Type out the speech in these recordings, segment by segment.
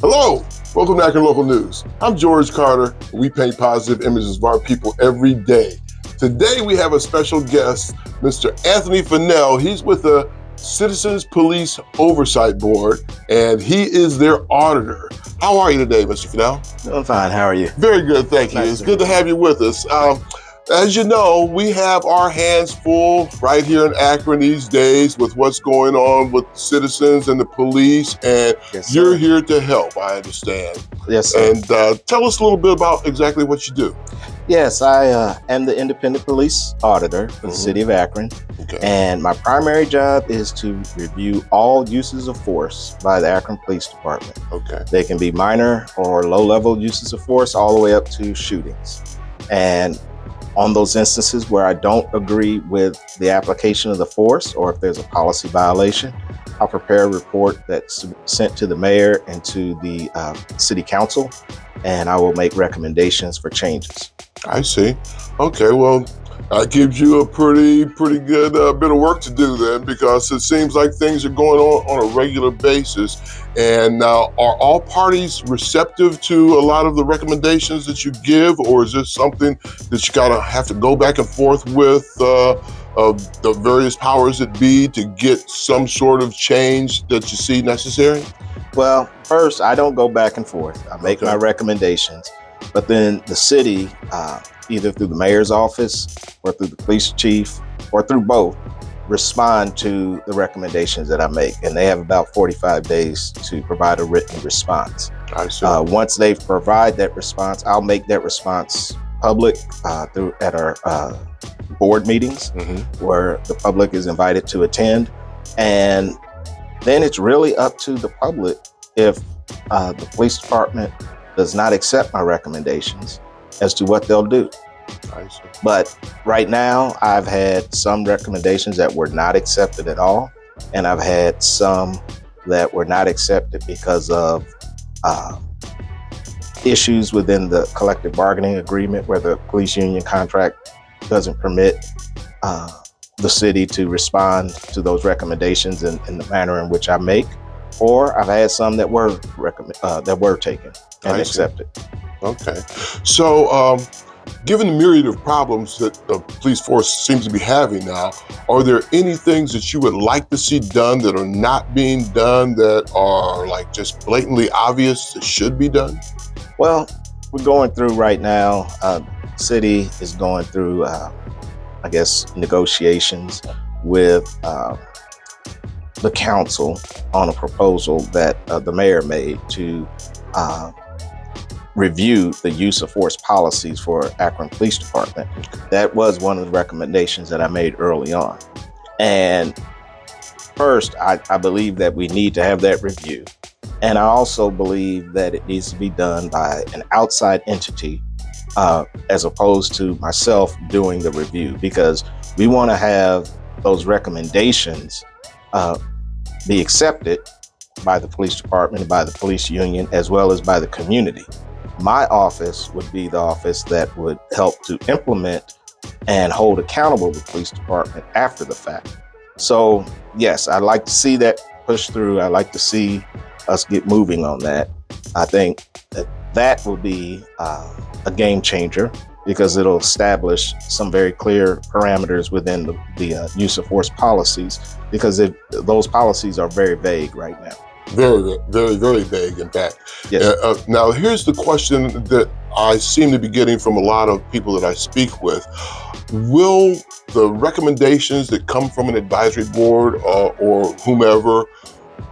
Hello, welcome to Akron Local News. I'm George Carter, and we paint positive images of our people every day. Today we have a special guest, Mr. Anthony Finnell. He's with the Citizens Police Oversight Board, and he is their auditor. How are you today, Mr. Finnell? Doing fine. How are you? Very good, thank you. Nice It's good to have you with us. As you know, we have our hands full right here in Akron these days with what's going on with citizens and the police, and Yes, you're sir. here to help, I understand. Yes, sir. And tell us a little bit about exactly what you do. Yes, I am the independent police auditor for the city of Akron, Okay. and my primary job is to review all uses of force by the Akron Police Department. Okay. They can be minor or low-level uses of force all the way up to shootings. And on those instances where I don't agree with the application of the force, or if there's a policy violation, I'll prepare a report that's sent to the mayor and to the city council, and I will make recommendations for changes. I see. Okay, well, that gives you a pretty good bit of work to do then, because it seems like things are going on a regular basis. And now, are all parties receptive to a lot of the recommendations that you give, or is this something that you have to go back and forth with of the various powers that be to get some sort of change that you see necessary? Well, first, I don't go back and forth. I make my recommendations, but then the city, either through the mayor's office or through the police chief or through both, respond to the recommendations that I make. And they have about 45 days to provide a written response. I see. Once they provide that response, I'll make that response public at our board meetings where the public is invited to attend. And then it's really up to the public if the police department does not accept my recommendations as to what they'll do. I see. But right now, I've had some recommendations that were not accepted at all, and I've had some that were not accepted because of issues within the collective bargaining agreement, where the police union contract doesn't permit the city to respond to those recommendations in the manner in which I make. Or I've had some that were taken and accepted. Okay. So, given the myriad of problems that the police force seems to be having now, are there any things that you would like to see done that are not being done, that are like just blatantly obvious that should be done? Well, we're going through right now, city is going through, negotiations with the council on a proposal that the mayor made to review the use of force policies for Akron Police Department. That was one of the recommendations that I made early on. And first, I believe that we need to have that review. And I also believe that it needs to be done by an outside entity as opposed to myself doing the review, because we want to have those recommendations be accepted by the police department, by the police union, as well as by the community. My office would be the office that would help to implement and hold accountable the police department after the fact. So yes, I'd like to see that push through. I'd like to see us get moving on that. I think that will be a game changer, because it'll establish some very clear parameters within the use of force policies, because those policies are very vague right now. Very, very, very vague, in fact. Yes. Now, here's the question that I seem to be getting from a lot of people that I speak with. Will the recommendations that come from an advisory board or whomever,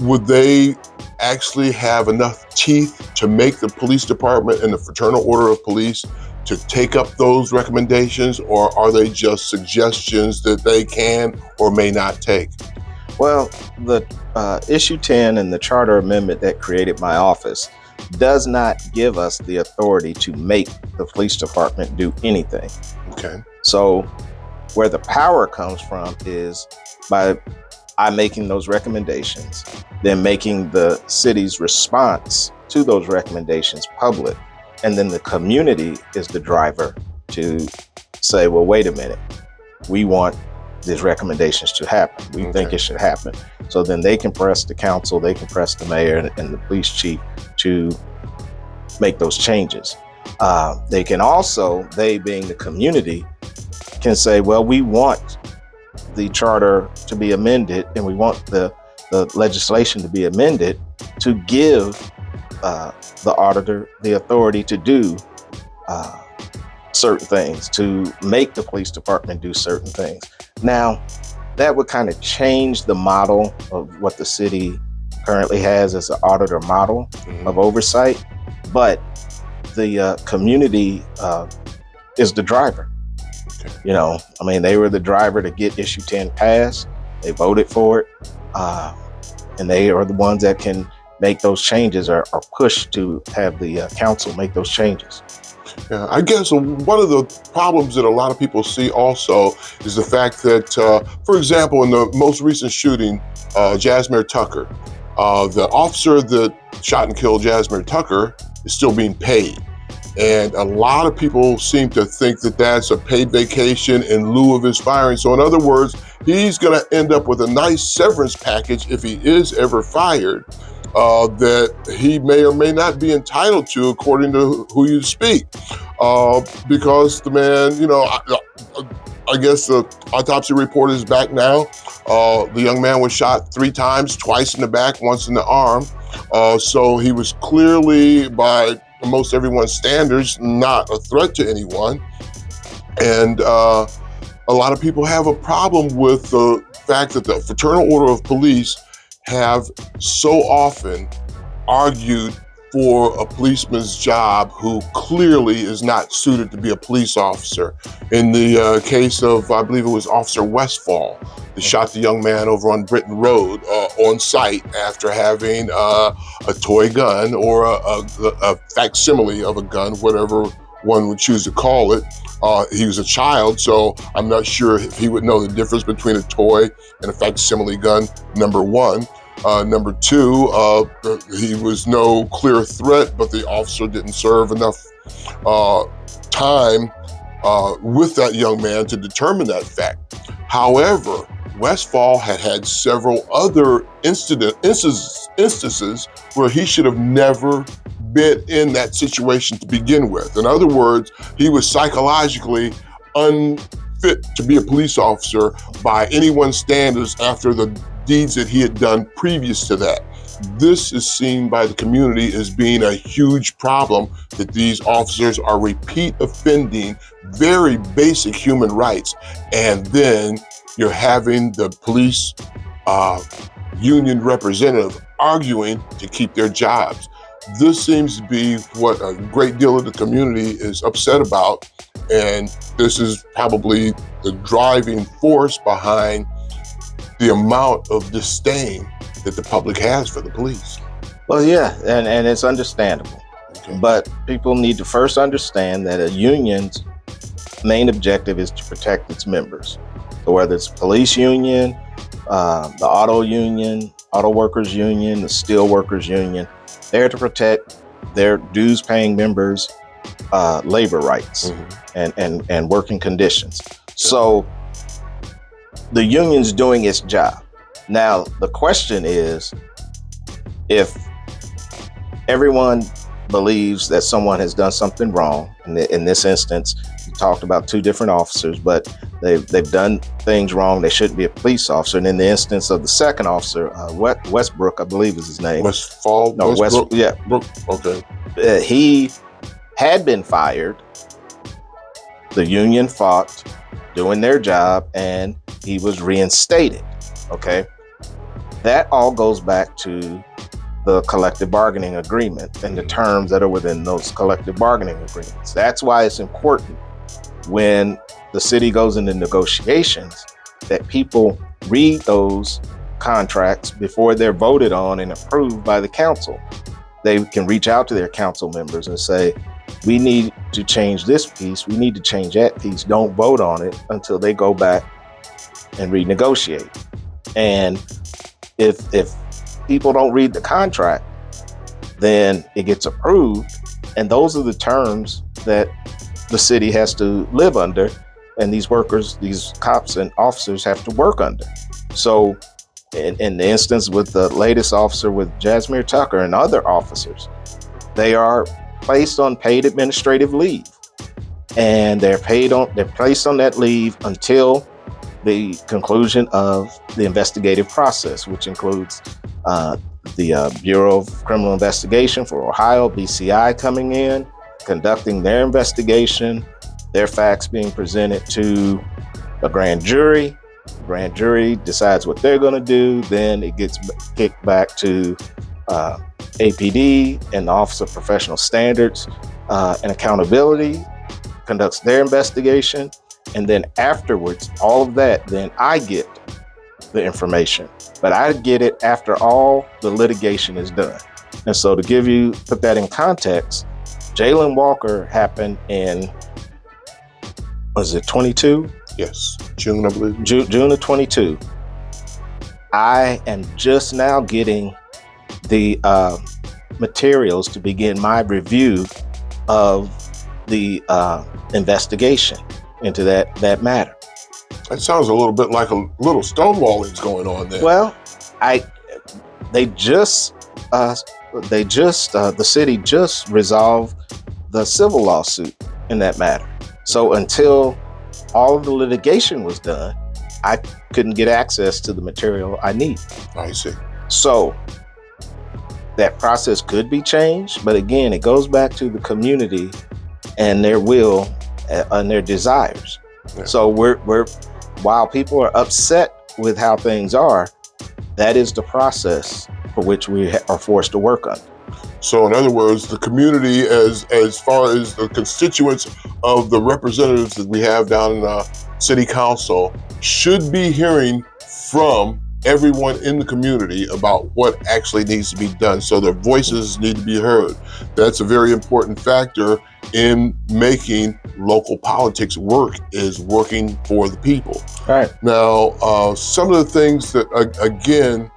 would they actually have enough teeth to make the police department and the Fraternal Order of Police to take up those recommendations, or are they just suggestions that they can or may not take? Well, the issue 10 and the charter amendment that created my office does not give us the authority to make the police department do anything. Okay. So where the power comes from is by I making those recommendations, then making the city's response to those recommendations public. And then the community is the driver to say, well, wait a minute, we want these recommendations to happen. We think it should happen. So then they can press the council, they can press the mayor and the police chief to make those changes. They can also, they being the community, can say, well, we want the charter to be amended and we want the legislation to be amended to give the auditor the authority to do certain things, to make the police department do certain things. Now, that would kind of change the model of what the city currently has as an auditor model of oversight, but the community is the driver. You know, I mean, they were the driver to get issue 10 passed. They voted for it, and they are the ones that can make those changes or push to have the council make those changes. Yeah, I guess one of the problems that a lot of people see also is the fact that, for example, in the most recent shooting, Jasmine Tucker, the officer that shot and killed Jasmine Tucker is still being paid. And a lot of people seem to think that that's a paid vacation in lieu of his firing. So in other words, he's going to end up with a nice severance package if he is ever fired, that he may or may not be entitled to according to who you speak. Because the man, you know, I guess the autopsy report is back now. The young man was shot 3 times, twice in the back, once in the arm. So he was clearly, by most everyone's standards, not a threat to anyone. And a lot of people have a problem with the fact that the Fraternal Order of Police have so often argued for a policeman's job who clearly is not suited to be a police officer. In the case of, I believe it was Officer Westfall, that shot the young man over on Britain Road on site after having a toy gun or a facsimile of a gun, whatever one would choose to call it. He was a child, so I'm not sure if he would know the difference between a toy and a facsimile gun, number one. Number two, he was no clear threat, but the officer didn't serve enough time with that young man to determine that fact. However, Westfall had several other instances where he should have never been in that situation to begin with. In other words, he was psychologically unfit to be a police officer by anyone's standards after the deeds that he had done previous to that. This is seen by the community as being a huge problem, that these officers are repeat offending very basic human rights. And then you're having the police union representative arguing to keep their jobs. This seems to be what a great deal of the community is upset about. And this is probably the driving force behind the amount of disdain that the public has for the police. Well, yeah, and it's understandable. Okay. But people need to first understand that a union's main objective is to protect its members. So whether it's police union, the auto union, auto workers union, the steel workers union, they're to protect their dues-paying members' labor rights and working conditions. So the union's doing its job. Now, the question is, if everyone believes that someone has done something wrong, in this instance, we talked about 2 different officers, but they've done things wrong, they shouldn't be a police officer. And in the instance of the second officer, Westbrook, I believe is his name. Westfall? No, Westbrook? Yeah. Brook. Okay. He had been fired. The union fought, doing their job, and he was reinstated. Okay. That all goes back to the collective bargaining agreement and the terms that are within those collective bargaining agreements. That's why it's important when the city goes into negotiations that people read those contracts before they're voted on and approved by the council. They can reach out to their council members and say, we need to change this piece, we need to change that piece. Don't vote on it until they go back and renegotiate. And if people don't read the contract, then it gets approved. And those are the terms that the city has to live under. And these workers, these cops and officers have to work under. So in the instance with the latest officer with Jasmine Tucker and other officers, they are placed on paid administrative leave, and they're placed on that leave until the conclusion of the investigative process, which includes the Bureau of Criminal Investigation for Ohio, BCI, coming in, conducting their investigation, their facts being presented to a grand jury. The grand jury decides what they're going to do. Then it gets kicked back to APD and the Office of Professional Standards and Accountability, conducts their investigation. And then afterwards, all of that, then I get the information. But I get it after all the litigation is done. And so to put that in context, Jalen Walker happened in, was it 22? Yes, June, I believe. June of 22. I am just now getting the materials to begin my review of the investigation into that matter. That sounds a little bit like a little stonewalling's going on there. Well, the city just resolved the civil lawsuit in that matter. So until all of the litigation was done, I couldn't get access to the material I need. I see. So that process could be changed, but again, it goes back to the community and their will and their desires. Yeah. So while people are upset with how things are, that is the process for which we are forced to work on. So in other words, the community, as far as the constituents of the representatives that we have down in the city council, should be hearing from everyone in the community about what actually needs to be done. So their voices need to be heard. That's a very important factor in making local politics work, is working for the people. Right. Now, some of the things that, again,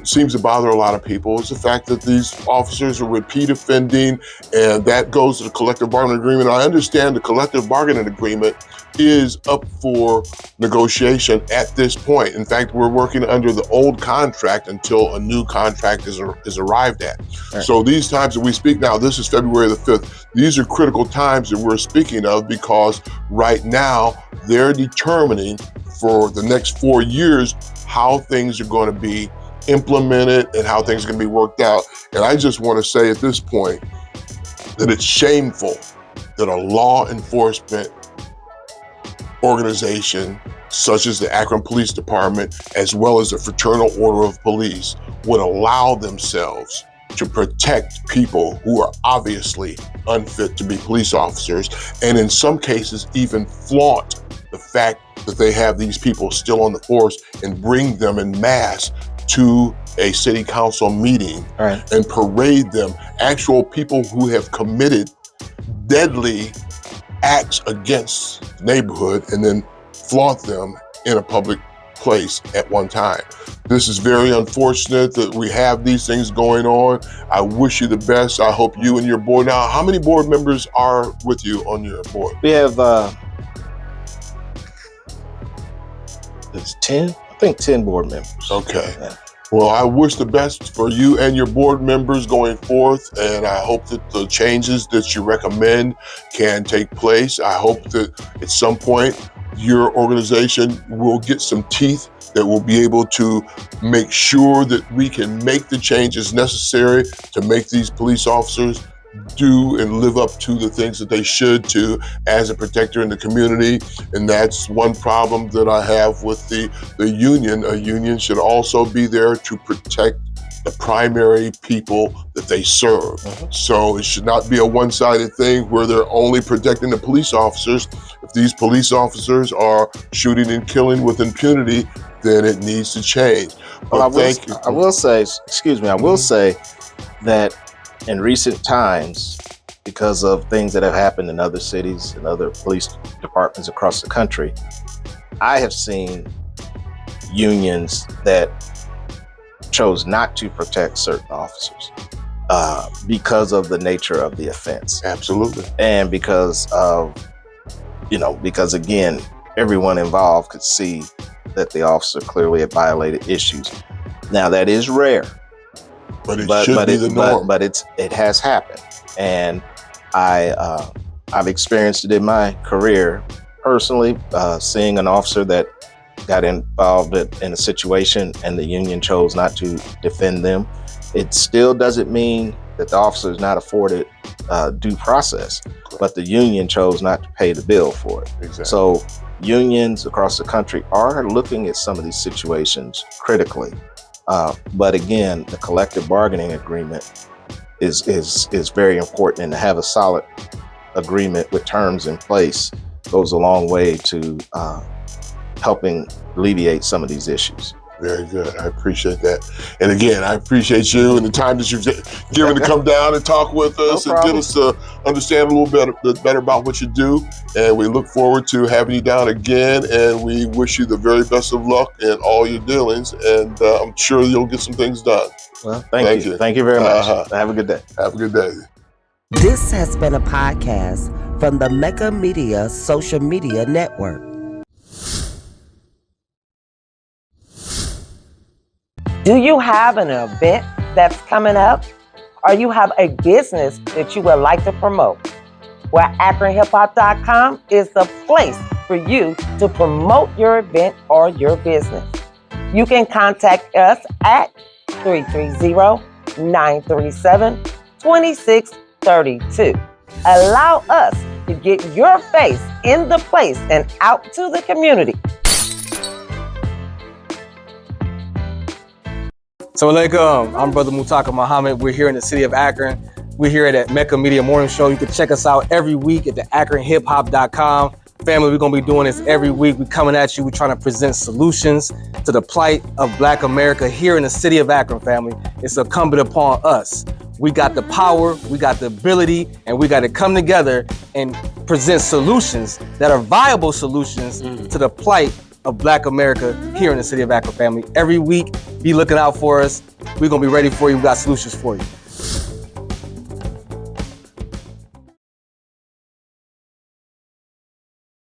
seems to bother a lot of people is the fact that these officers are repeat offending, and that goes to the collective bargaining agreement. I understand the collective bargaining agreement is up for negotiation at this point. In fact, we're working under the old contract until a new contract is arrived at. Right. So these times that we speak now, this is February the 5th, these are critical times that we're speaking of, because right now they're determining for the next 4 years how things are going to be implemented and how things are going to be worked out. And I just want to say at this point that it's shameful that a law enforcement organization such as the Akron Police Department, as well as the Fraternal Order of Police, would allow themselves to protect people who are obviously unfit to be police officers, and in some cases even flaunt the fact that they have these people still on the force and bring them in mass to a city council meeting. Right. And parade them, actual people who have committed deadly acts against the neighborhood, and then flaunt them in a public place at one time. This is very unfortunate that we have these things going on. I wish you the best. I hope you and your board. Now, how many board members are with you on your board? We have it's 10, I think 10 board members. Okay. Yeah. Well, I wish the best for you and your board members going forth, and I hope that the changes that you recommend can take place. I hope that at some point your organization will get some teeth that will be able to make sure that we can make the changes necessary to make these police officers do and live up to the things that they should do as a protector in the community. And that's one problem that I have with the union. A union should also be there to protect the primary people that they serve. Uh-huh. So it should not be a one-sided thing where they're only protecting the police officers. If these police officers are shooting and killing with impunity, then it needs to change. Well, I will say that in recent times, because of things that have happened in other cities and other police departments across the country, I have seen unions that chose not to protect certain officers because of the nature of the offense. Absolutely. And because again, everyone involved could see that the officer clearly had violated issues. Now, that is rare, But it should be the norm. But it has happened, and I've experienced it in my career personally, seeing an officer that got involved in a situation and the union chose not to defend them. It still doesn't mean that the officer is not afforded due process, but the union chose not to pay the bill for it. Exactly. So unions across the country are looking at some of these situations critically. But again, the collective bargaining agreement is very important, and to have a solid agreement with terms in place goes a long way to helping alleviate some of these issues. Very good. I appreciate that. And again, I appreciate you and the time that you've given to come down and talk with us and get us to understand a little bit better about what you do. And we look forward to having you down again. And we wish you the very best of luck in all your dealings. And I'm sure you'll get some things done. Well, thank you. Thank you very much. Have a good day. Have a good day. This has been a podcast from the Mecca Media Social Media Network. Do you have an event that's coming up? Or you have a business that you would like to promote? Well, AkronHipHop.com is the place for you to promote your event or your business. You can contact us at 330-937-2632. Allow us to get your face in the place and out to the community. So alaikum, I'm Brother Mutaka Muhammad. We're here in the city of Akron. We're here at Mecca Media Morning Show. You can check us out every week at the AkronHipHop.com. Family, we're gonna be doing this every week. We're coming at you. We're trying to present solutions to the plight of Black America here in the city of Akron, family. It's incumbent upon us. We got the power, we got the ability, and we got to come together and present solutions that are viable solutions to the plight of Black America here in the city of Akron, family. Every week, be looking out for us. We're gonna be ready for you. We got solutions for you.